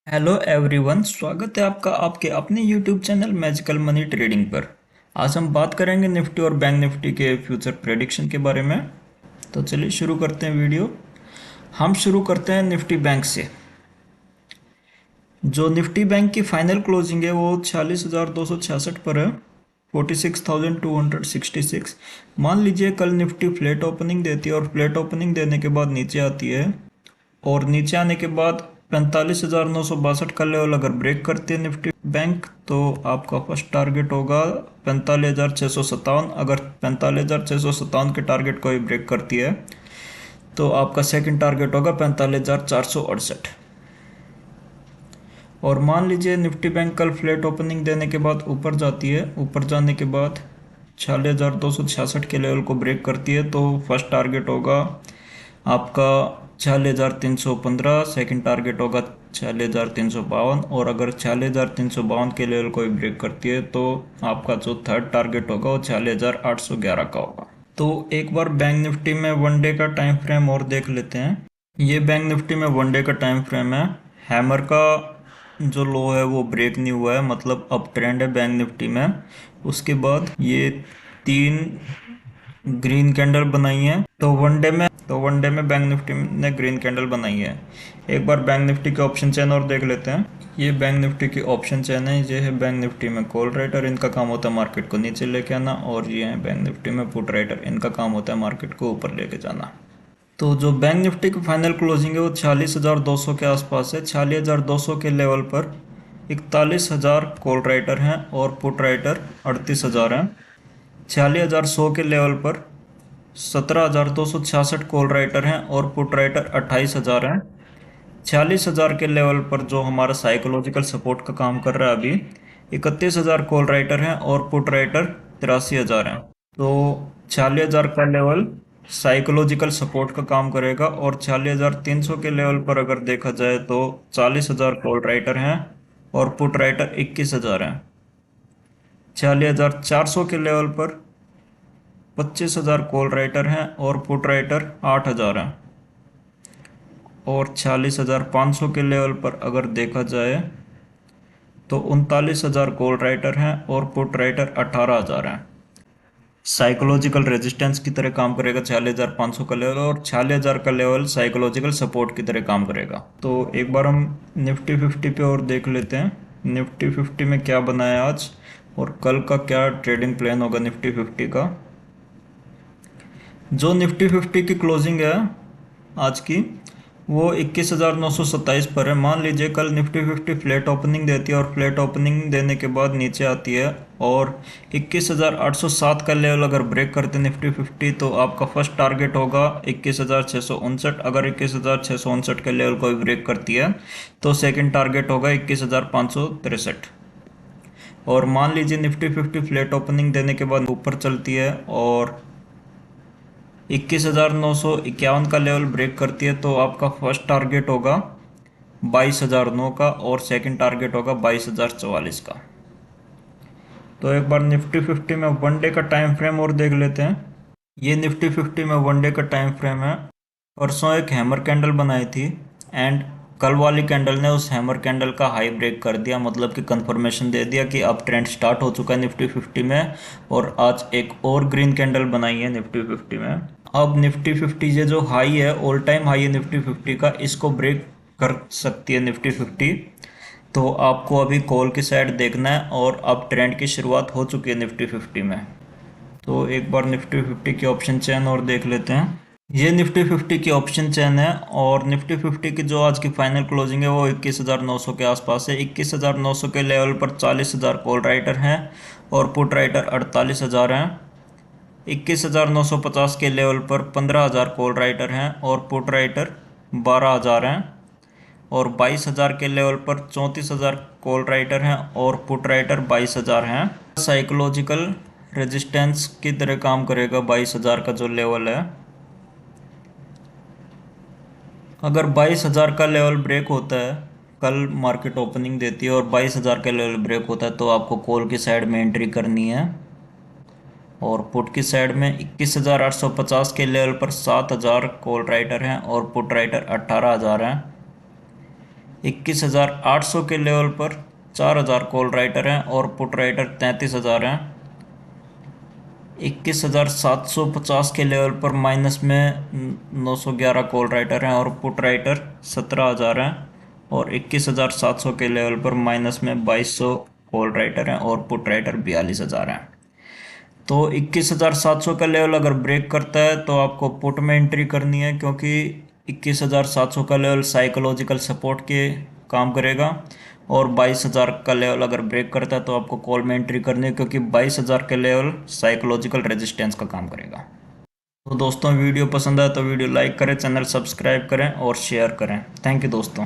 Hello everyone, स्वागत है आपका आपके अपने YouTube channel magical money trading पर। आज हम बात करेंगे निफ्टी और बैंक निफ्टी के फ्यूचर प्रेडिक्शन के बारे में। तो चलिए शुरू करते हैं वीडियो। हम शुरू करते हैं निफ्टी बैंक से। जो निफ्टी बैंक की फाइनल क्लोजिंग है वो 46,266 पर है, 46,266। मान लीजिए कल निफ्टी फ्लैट ओपनिंग देती है और फ्लैट ओपनिंग देने के बाद नीचे आती है और नीचे आने के बाद 45,962 का लेवल अगर ब्रेक करती है निफ्टी बैंक, तो आपका फर्स्ट टारगेट होगा 45,657। अगर 45,657 के टारगेट को ही ब्रेक करती है तो आपका सेकंड टारगेट होगा 45,468। और मान लीजिए निफ्टी बैंक कल फ्लैट ओपनिंग देने के बाद ऊपर जाती है, ऊपर जाने के बाद 46,266 के लेवल को ब्रेक करती है तो फर्स्ट टारगेट होगा आपका 46,315, सेकंड टारगेट होगा 46,352। और अगर 46,352 के लेवल को भी ब्रेक करती है तो आपका जो थर्ड टारगेट होगा वो 46,811 का होगा। तो एक बार बैंक निफ्टी में वन डे का टाइम फ्रेम और देख लेते हैं। ये बैंक निफ्टी में वन डे का टाइम फ्रेम है। हैमर का जो लो है वो ब्रेक नहीं हुआ है, मतलब अप ट्रेंड है बैंक निफ्टी में। उसके बाद ये तीन ग्रीन कैंडल बनाई है, तो वनडे में बैंक निफ्टी ने ग्रीन कैंडल बनाई है। एक बार बैंक निफ्टी के ऑप्शन चेन और देख लेते हैं। ये बैंक निफ्टी की ऑप्शन चेन है। ये है बैंक निफ्टी में कॉल राइटर, इनका काम होता है मार्केट को नीचे लेके आना। और ये है बैंक निफ्टी में पुट राइटर, इनका काम होता है मार्केट को ऊपर लेके जाना। तो जो बैंक निफ्टी की फाइनल क्लोजिंग है वो 46,200 के आसपास है। 46,200 के लेवल पर 41,000 कॉल राइटर हैं और पुट राइटर 38,000 हैं। 46,100 के लेवल पर 17,266 कॉल राइटर हैं और पुट राइटर 28,000 हैं। 46,000 के लेवल पर जो हमारा साइकोलॉजिकल सपोर्ट का काम कर रहा है अभी, 31,000 कॉल राइटर हैं और पुट राइटर 83,000 हैं। तो 46,000 का लेवल साइकोलॉजिकल सपोर्ट का काम करेगा। और 46,300 के लेवल पर अगर देखा जाए तो 40,000 कॉल राइटर हैं और पुट राइटर 21,000 हैं। 46,400 के लेवल पर 25,000 कॉल राइटर हैं और पुट राइटर 8,000 हैं। और 46,500 के लेवल पर अगर देखा जाए तो 39,000 कॉल राइटर हैं और पुट राइटर 18,000 हैं। साइकोलॉजिकल रेजिस्टेंस की तरह काम करेगा 46,500 का लेवल, और 46,000 का लेवल साइकोलॉजिकल सपोर्ट की तरह काम करेगा। तो एक बार हम निफ्टी 50 पे और देख लेते हैं निफ्टी 50 में क्या बनाया आज और कल का क्या ट्रेडिंग प्लान होगा निफ्टी 50 का। जो निफ्टी 50 की क्लोजिंग है आज की वो 21,927 पर है। मान लीजिए कल निफ्टी 50 फ्लैट ओपनिंग देती है और फ्लैट ओपनिंग देने के बाद नीचे आती है और 21,807 का लेवल अगर ब्रेक करते हैं निफ्टी 50 तो आपका फर्स्ट टारगेट होगा 21,659। अगर 21,659 के लेवल को भी ब्रेक करती है तो सेकंड टारगेट होगा 21,563। और मान लीजिए निफ्टी 50 फ्लैट ओपनिंग देने के बाद ऊपर चलती है और 21,951 का लेवल ब्रेक करती है तो आपका फर्स्ट टारगेट होगा 22,009 का और सेकंड टारगेट होगा 22,044 का। तो एक बार निफ्टी 50 में वन डे का टाइम फ्रेम और देख लेते हैं। ये निफ्टी 50 में वन डे का टाइम फ्रेम है। परसों एक हैमर कैंडल बनाई थी एंड कल वाली कैंडल ने उस हैमर कैंडल का हाई ब्रेक कर दिया, मतलब कि कंफर्मेशन दे दिया कि अब ट्रेंड स्टार्ट हो चुका है निफ्टी 50 में। और आज एक और ग्रीन कैंडल बनाई है निफ्टी 50 में। अब निफ्टी 50 ये जो हाई है, ऑल टाइम हाई है निफ्टी 50 का, इसको ब्रेक कर सकती है निफ्टी 50। तो आपको अभी कॉल की साइड देखना है और अब ट्रेंड की शुरुआत हो चुकी है निफ्टी 50 में। तो एक बार निफ्टी 50 की ऑप्शन चेन और देख लेते हैं। ये निफ्टी 50 की ऑप्शन चेन है और निफ्टी 50 की जो आज की फाइनल क्लोजिंग है वो 21,900 के आसपास है। 21,900 के लेवल पर 40,000 कॉल राइटर हैं और पुट राइटर 48,000 हैं। 21,950 के लेवल पर 15,000 कॉल राइटर हैं और पुट राइटर 12,000 हैं। और 22,000 के लेवल पर 34,000 कॉल राइटर हैं और पुट राइटर 22,000 हैं। साइकोलॉजिकल रेजिस्टेंस की तरह काम करेगा 22,000 का जो लेवल है। अगर 22,000 का लेवल ब्रेक होता है, कल मार्केट ओपनिंग देती है और 22,000 का लेवल ब्रेक होता है तो आपको कॉल की साइड में एंट्री करनी है। और पुट की साइड में 21,850 के लेवल पर 7,000 कॉल राइटर हैं और पुट राइटर 18,000 हैं। 21,800 के लेवल पर 4,000 कॉल राइटर हैं और पुट राइटर 33,000 हैं। 21,750 के लेवल पर माइनस में 911 कॉल राइटर हैं और पुट राइटर 17,000 हैं। और 21,700 के लेवल पर माइनस में 2,200 कॉल राइटर हैं और पुट राइटर 42,000 हैं। तो 21,700 का लेवल अगर ब्रेक करता है तो आपको पुट में एंट्री करनी है, क्योंकि 21,700 का लेवल साइकोलॉजिकल सपोर्ट के काम करेगा। और 22,000 का लेवल अगर ब्रेक करता है तो आपको कॉल में एंट्री करनी है, क्योंकि 22,000 का लेवल साइकोलॉजिकल रेजिस्टेंस का काम करेगा। तो दोस्तों वीडियो पसंद आए तो वीडियो लाइक करें, चैनल सब्सक्राइब करें और शेयर करें। थैंक यू दोस्तों।